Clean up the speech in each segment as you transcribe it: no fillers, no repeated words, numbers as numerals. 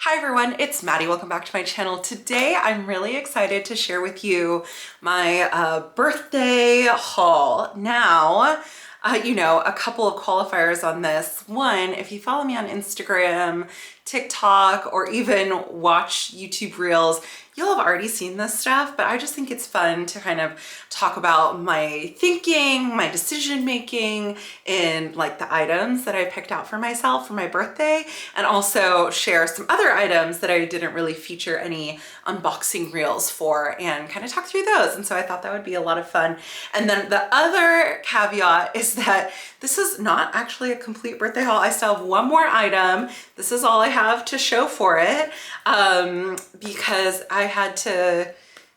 Hi everyone, it's Maddie. Welcome back to my channel. Today I'm really excited to share with you my birthday haul. Now, a couple of qualifiers on this. One, if you follow me on Instagram, TikTok, or even watch YouTube Reels, you'll have already seen this stuff, but I just think it's fun to kind of talk about my thinking, my decision making in like the items that I picked out for myself for my birthday, and also share some other items that I didn't really feature any unboxing reels for and kind of talk through those. And so I thought that would be a lot of fun. And then the other caveat is that this is not actually a complete birthday haul. I still have one more item. This is all I have to show for it because I had to,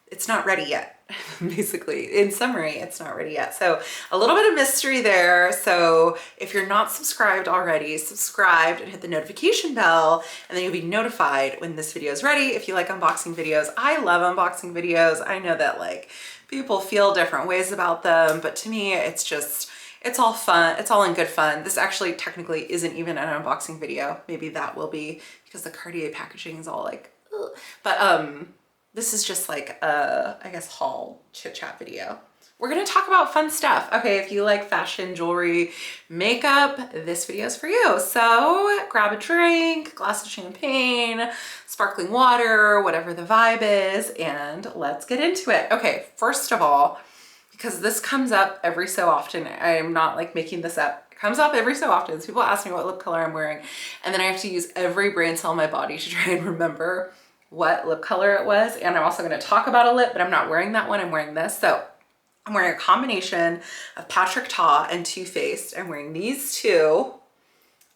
it's not ready yet. Basically, in summary, it's not ready yet. So a little bit of mystery there. So if you're not subscribed already, subscribe and hit the notification bell, and then you'll be notified when this video is ready. If you like unboxing videos, I love unboxing videos. I know that like people feel different ways about them, but to me, it's just, it's all fun. It's all in good fun. This actually technically isn't even an unboxing video. Maybe that will be because the Cartier packaging is all like, ugh. But this is just like a, I guess, haul chit chat video. We're gonna talk about fun stuff. Okay, if you like fashion, jewelry, makeup, this video is for you. So grab a drink, glass of champagne, sparkling water, whatever the vibe is, and let's get into it. Okay, first of all, because this comes up every so often, I'm not like making this up. It comes up every so often. So people ask me what lip color I'm wearing, and then I have to use every brain cell in my body to try and remember what lip color it was. And I'm also going to talk about a lip, but I'm not wearing that one. I'm wearing this. So I'm wearing a combination of Patrick Ta and Too Faced. I'm wearing these two.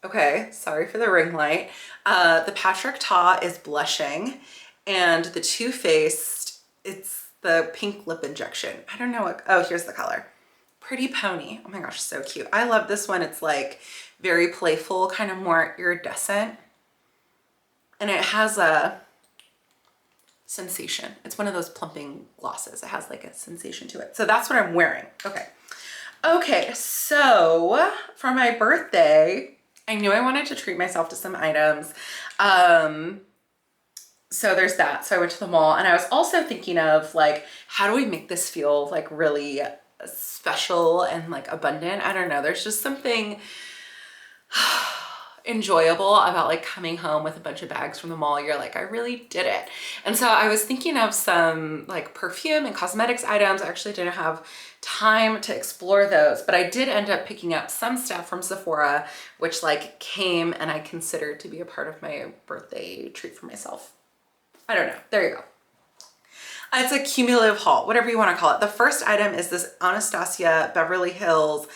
Okay, sorry for the ring light. The Patrick Ta is blushing, and the Too Faced, it's the pink lip injection. I don't know what, oh, here's the color. Pretty Pony. Oh my gosh, so cute. I love this one. It's like very playful, kind of more iridescent. And it has a sensation. It's one of those plumping glosses. It has like a sensation to it. So that's what I'm wearing. Okay. Okay, so for my birthday, I knew I wanted to treat myself to some items. So there's that. So I went to the mall, and I was also thinking of like, how do we make this feel like really special and like abundant? I don't know. There's just something enjoyable about like coming home with a bunch of bags from the mall. You're like, I really did it. And so I was thinking of some like perfume and cosmetics items. I actually didn't have time to explore those, but I did end up picking up some stuff from Sephora, which like came and I considered to be a part of my birthday treat for myself. I don't know. There you go. It's a cumulative haul, whatever you want to call it. The first item is this Anastasia Beverly Hills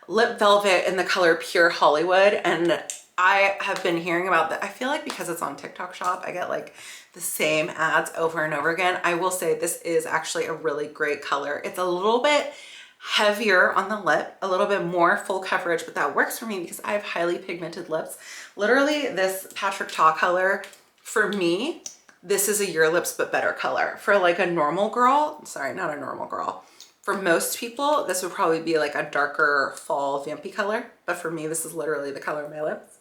Lip Velvet in the color Pure Hollywood. And I have been hearing about that. I feel like because it's on TikTok Shop, I get like the same ads over and over again. I will say this is actually a really great color. It's a little bit heavier on the lip, a little bit more full coverage, but that works for me because I have highly pigmented lips. Literally this Patrick Ta color, for me, this is a Your Lips But Better color. For like a normal girl, sorry, not a normal girl. For most people, this would probably be like a darker fall vampy color, but for me, this is literally the color of my lips.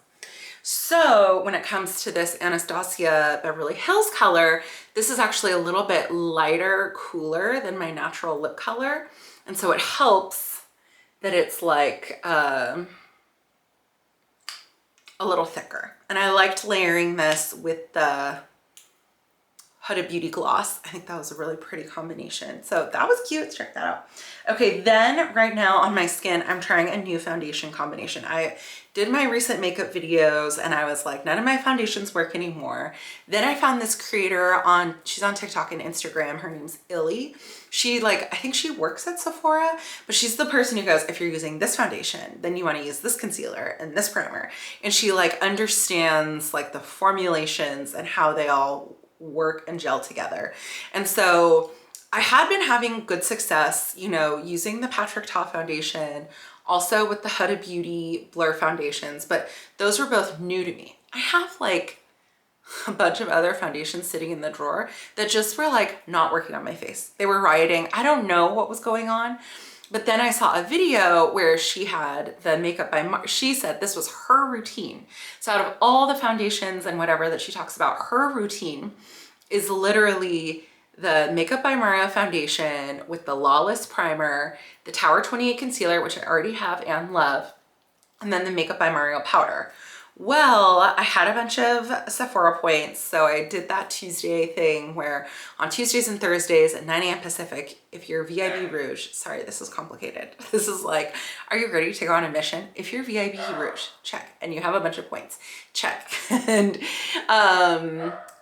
So when it comes to this Anastasia Beverly Hills color, this is actually a little bit lighter, cooler than my natural lip color. And so it helps that it's like a little thicker. And I liked layering this with the Huda Beauty gloss. I think that was a really pretty combination. So that was cute. Check that out. Okay, then right now on my skin, I'm trying a new foundation combination. I did my recent makeup videos and I was like, none of my foundations work anymore. Then I found this creator she's on TikTok and Instagram. Her name's Illy. She like, I think she works at Sephora, but she's the person who goes, if you're using this foundation, then you want to use this concealer and this primer. And she like understands like the formulations and how they all work and gel together. And so I had been having good success, you know, using the Patrick Ta foundation, also with the Huda Beauty Blur foundations, but those were both new to me. I have like a bunch of other foundations sitting in the drawer that just were like not working on my face. They were rioting. I don't know what was going on. But then I saw a video where she had the Makeup by she said this was her routine. So out of all the foundations and whatever that she talks about, her routine is literally the Makeup by Mario foundation with the Lawless primer, the Tower 28 concealer, which I already have and love, and then the Makeup by Mario powder. Well, I had a bunch of Sephora points, so I did that Tuesday thing where on Tuesdays and Thursdays at 9 a.m. Pacific, if you're VIB Rouge, sorry, this is complicated. This is like, are you ready to go on a mission? If you're VIB Rouge, check, and you have a bunch of points, check. And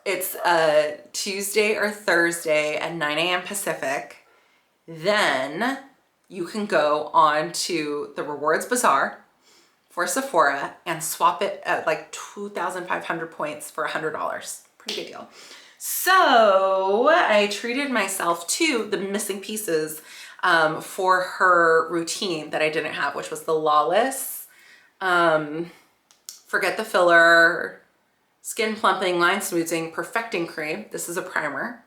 it's a Tuesday or Thursday at 9 a.m. Pacific. Then you can go on to the Rewards Bazaar for Sephora and swap it at like 2,500 points for $100. Pretty good deal. So I treated myself to the missing pieces for her routine that I didn't have, which was the Lawless, Forget the Filler, Skin Plumping, Line Smoothing, Perfecting Cream. This is a primer.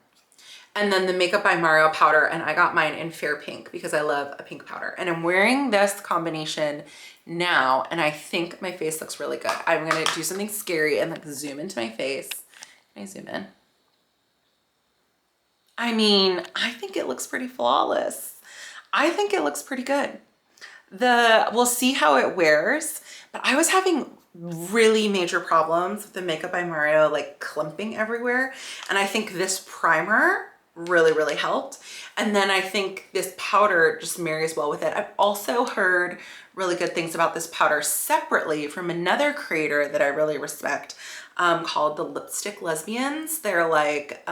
And then the Makeup by Mario powder, and I got mine in Fair Pink because I love a pink powder. And I'm wearing this combination now, and I think my face looks really good. I'm gonna do something scary and like zoom into my face. Can I zoom in? I mean, I think it looks pretty flawless. I think it looks pretty good. We'll see how it wears, but I was having really major problems with the Makeup by Mario like clumping everywhere. And I think this primer really helped. And then I think this powder just marries well with it. I've also heard really good things about this powder separately from another creator that I really respect called the Lipstick Lesbians. They're like,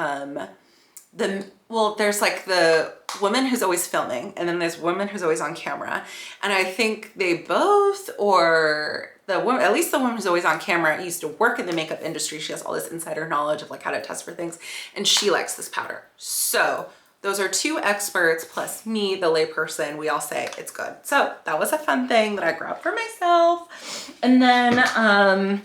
there's like the woman who's always filming, and then there's woman who's always on camera. And I think they both, or the woman, at least the woman who's always on camera, used to work in the makeup industry. She has all this insider knowledge of like how to test for things, and she likes this powder. So those are two experts plus me, the layperson. We all say it's good. So that was a fun thing that I grabbed for myself. And then,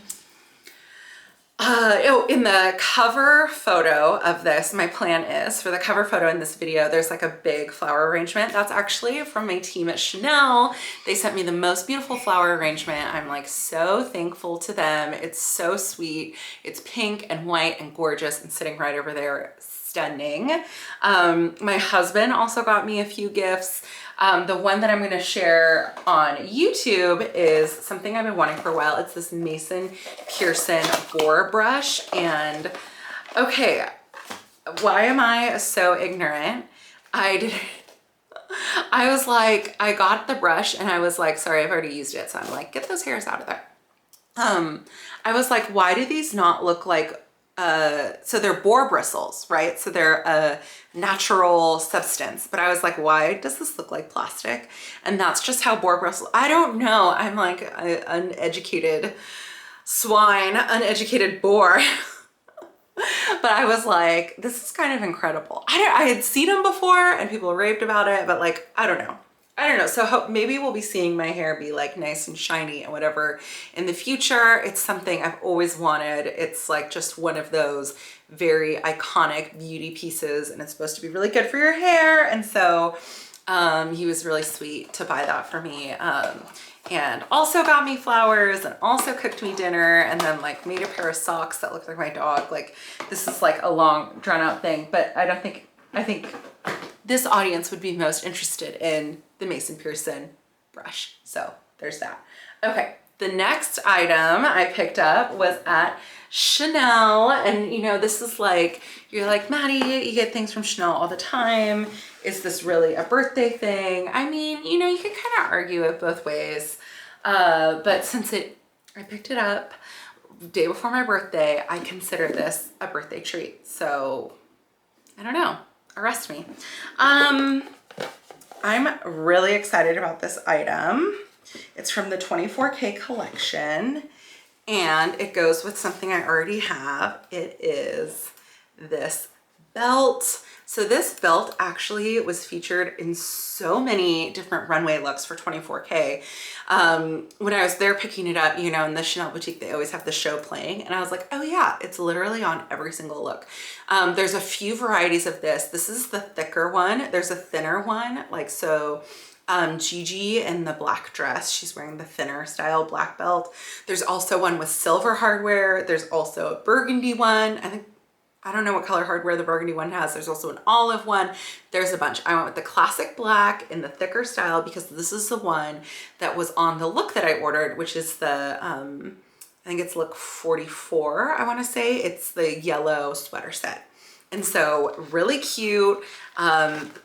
in the cover photo of this, my plan is for the cover photo in this video, there's like a big flower arrangement. That's actually from my team at Chanel. They sent me the most beautiful flower arrangement. I'm like so thankful to them. It's so sweet. It's pink and white and gorgeous and sitting right over there. Stunning. My husband also got me a few gifts. The one that I'm going to share on YouTube is something I've been wanting for a while. It's this Mason Pearson boar brush. And okay, why am I so ignorant? I was like, I got the brush and I was like, sorry, I've already used it. So I'm like, get those hairs out of there. I was like, why do these not look like so they're boar bristles, right? So they're a natural substance, but I was like, why does this look like plastic? And that's just how boar bristles, I don't know. I'm like an uneducated swine, uneducated boar. But I was like, this is kind of incredible. I had seen them before and people raved about it, but like, I don't know. So maybe we'll be seeing my hair be like nice and shiny and whatever in the future. It's something I've always wanted. It's like just one of those very iconic beauty pieces, and it's supposed to be really good for your hair. And so he was really sweet to buy that for me. And also got me flowers and also cooked me dinner, and then like made a pair of socks that looked like my dog. Like this is like a long drawn out thing, but I think this audience would be most interested in the Mason Pearson brush. So there's that. Okay, the next item I picked up was at Chanel. And you know, this is like, you're like, Maddie, you get things from Chanel all the time. Is this really a birthday thing? I mean, you know, you can kind of argue it both ways. But since I picked it up day before my birthday, I consider this a birthday treat. So I don't know. Arrest me. I'm really excited about this item. It's from the 24K collection, and it goes with something I already have. It is this belt. So this belt actually was featured in so many different runway looks for 24K. When I was there picking it up, you know, in the Chanel boutique, they always have the show playing. And I was like, oh yeah, it's literally on every single look. There's a few varieties of this. This is the thicker one. There's a thinner one, like so. Gigi in the black dress. She's wearing the thinner style black belt. There's also one with silver hardware. There's also a burgundy one. I don't know what color hardware the burgundy one has. There's also an olive one. There's a bunch. I went with the classic black in the thicker style because this is the one that was on the look that I ordered, which is the, I think it's look 44, I want to say. It's the yellow sweater set. And so really cute.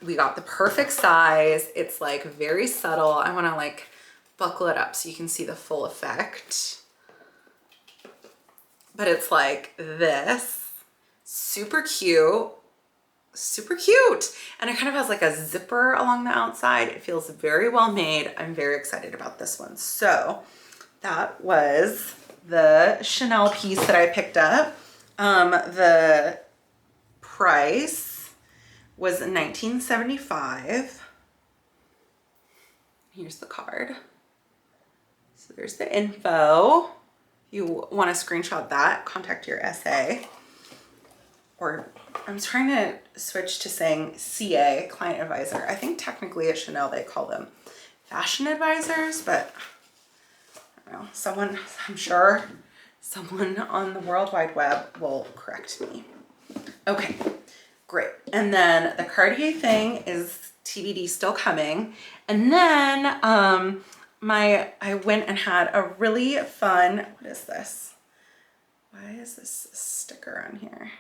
We got the perfect size. It's like very subtle. I want to like buckle it up so you can see the full effect. But it's like this, super cute, super cute. And it kind of has like a zipper along the outside. It feels very well made. I'm very excited about this one. So that was the Chanel piece that I picked up. The price was $19.75. Here's the card. So there's the info. If you want to screenshot that, contact your SA. Or I'm trying to switch to saying CA, client advisor. I think technically at Chanel they call them fashion advisors, but I don't know. Someone, I'm sure someone on the World Wide Web will correct me. Okay, great. And then the Cartier thing is TBD, still coming. And then I went and had a really fun, what is this? Why is this a sticker on here?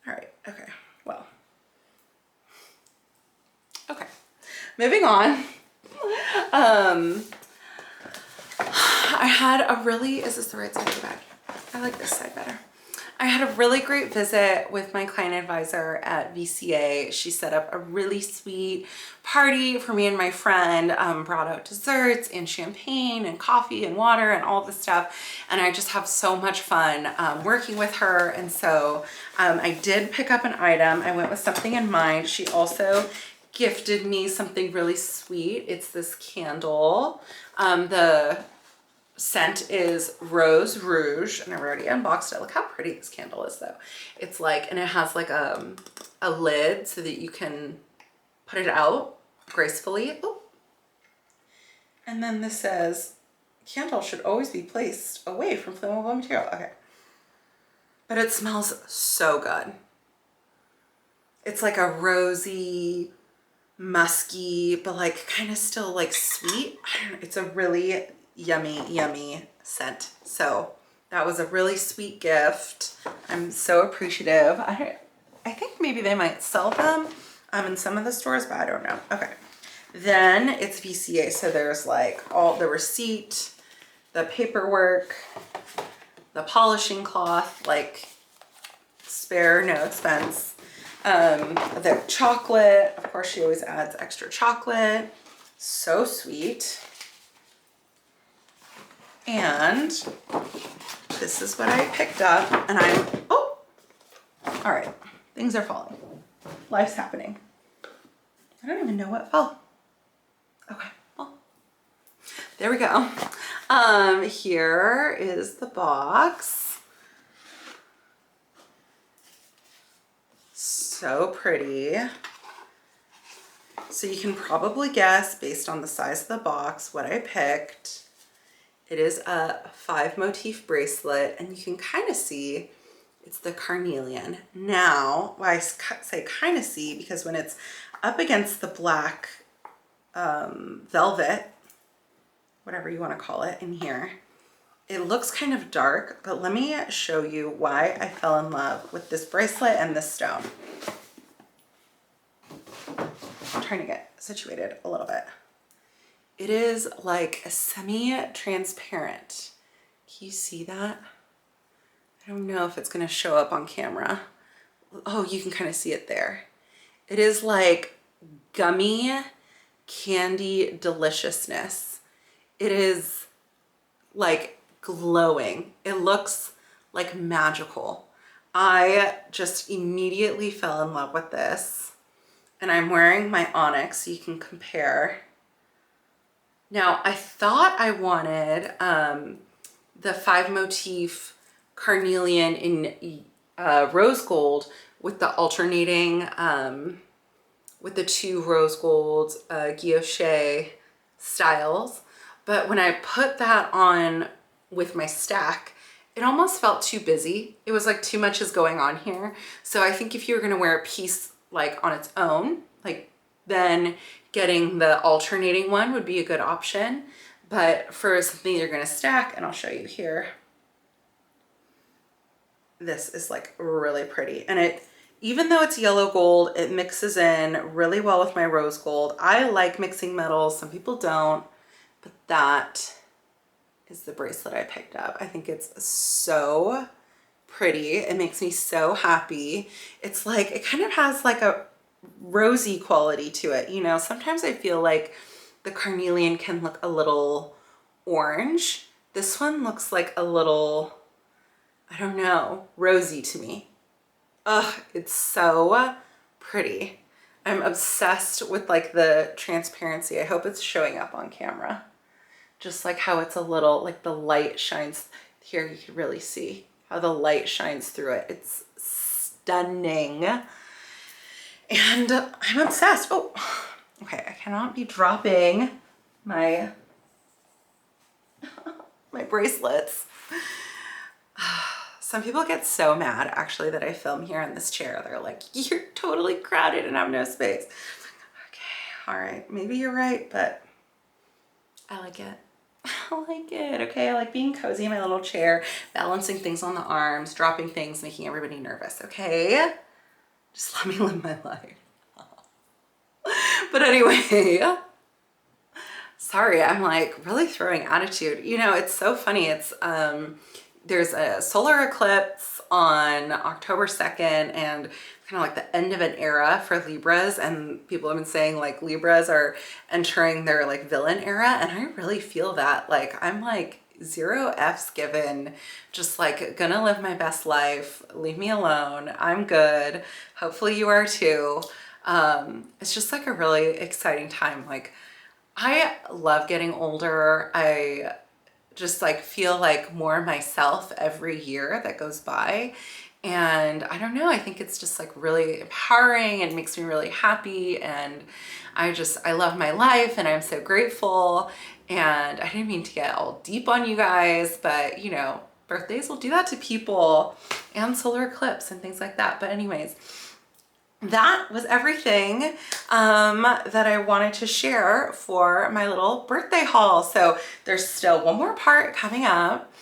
All right, okay, well. Okay, moving on. I had a really, is this the right side of the bag? I like this side better. I had a really great visit with my client advisor at VCA. She set up a really sweet party for me and my friend, brought out desserts and champagne and coffee and water and all this stuff. And I just have so much fun working with her. And so I did pick up an item. I went with something in mind. She also gifted me something really sweet. It's this candle. The scent is Rose Rouge, and I've already unboxed it. Look how pretty this candle is though. It's like, and it has like a lid so that you can put it out gracefully. Ooh. And then this says, candle should always be placed away from flammable material. Okay. But it smells so good. It's like a rosy, musky, but like kind of still like sweet. I don't know. It's a really yummy scent. So that was a really sweet gift. I'm so appreciative. I think maybe they might sell them in some of the stores, but I don't know. Okay, then it's VCA, so there's like all the receipt, the paperwork, the polishing cloth, like spare, no expense, the chocolate. Of course, she always adds extra chocolate. So sweet. And this is what I picked up, and oh, all right, things are falling. Life's happening. I don't even know what fell. Okay, well, there we go. Here is the box. So pretty. So you can probably guess based on the size of the box what I picked. It is a 5 motif bracelet, and you can kind of see it's the carnelian. Now, why I say kind of see, because when it's up against the black velvet, whatever you want to call it in here, it looks kind of dark, but let me show you why I fell in love with this bracelet and this stone. I'm trying to get situated a little bit. It is like a semi-transparent. Can you see that? I don't know if it's gonna show up on camera. Oh, you can kind of see it there. It is like gummy candy deliciousness. It is like glowing. It looks like magical. I just immediately fell in love with this. And I'm wearing my onyx so you can compare. Now, I thought I wanted the 5 motif carnelian in rose gold with the alternating with the two rose gold guilloche styles. But when I put that on with my stack, it almost felt too busy. It was like too much is going on here. So I think if you were gonna wear a piece like on its own, like then getting the alternating one would be a good option. But for something you're gonna stack, and I'll show you here, this is like really pretty. And it, even though it's yellow gold, it mixes in really well with my rose gold. I like mixing metals, some people don't, but that is the bracelet I picked up. I think it's so pretty. It makes me so happy. It's like, it kind of has like a rosy quality to it. You know, sometimes I feel like the carnelian can look a little orange. This one looks like a little, I don't know, rosy to me. Ugh, it's so pretty. I'm obsessed with like the transparency. I hope it's showing up on camera. Just like how it's a little, like the light shines here. You can really see how the light shines through it. It's stunning. And I'm obsessed. Oh, okay. I cannot be dropping my, my bracelets. Some people get so mad actually that I film here in this chair. They're like, you're totally crowded and have no space. Okay, all right. Maybe you're right, but I like it. I like it, okay? I like being cozy in my little chair, balancing things on the arms, dropping things, making everybody nervous, okay? Just let me live my life. But anyway, sorry, I'm like really throwing attitude. You know, it's so funny. It's, there's a solar eclipse on October 2nd, and kind of like the end of an era for Libras, and people have been saying like Libras are entering their like villain era, and I really feel that. Like I'm like 0 F's given, just like gonna live my best life, leave me alone, I'm good, hopefully you are too. It's just like a really exciting time. Like I love getting older. I just like feel like more myself every year that goes by. And I don't know, I think it's just like really empowering and makes me really happy. And I love my life and I'm so grateful. And I didn't mean to get all deep on you guys, but you know, birthdays will do that to people, and solar eclipse and things like that. But anyways, that was everything that I wanted to share for my little birthday haul. So there's still one more part coming up.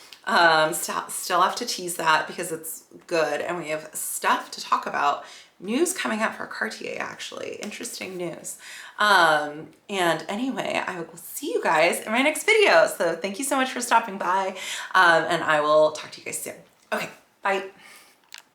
Still have to tease that because it's good, and we have stuff to talk about. News coming up for Cartier, actually. Interesting news. And anyway, I will see you guys in my next video. So thank you so much for stopping by, and I will talk to you guys soon. Okay, bye.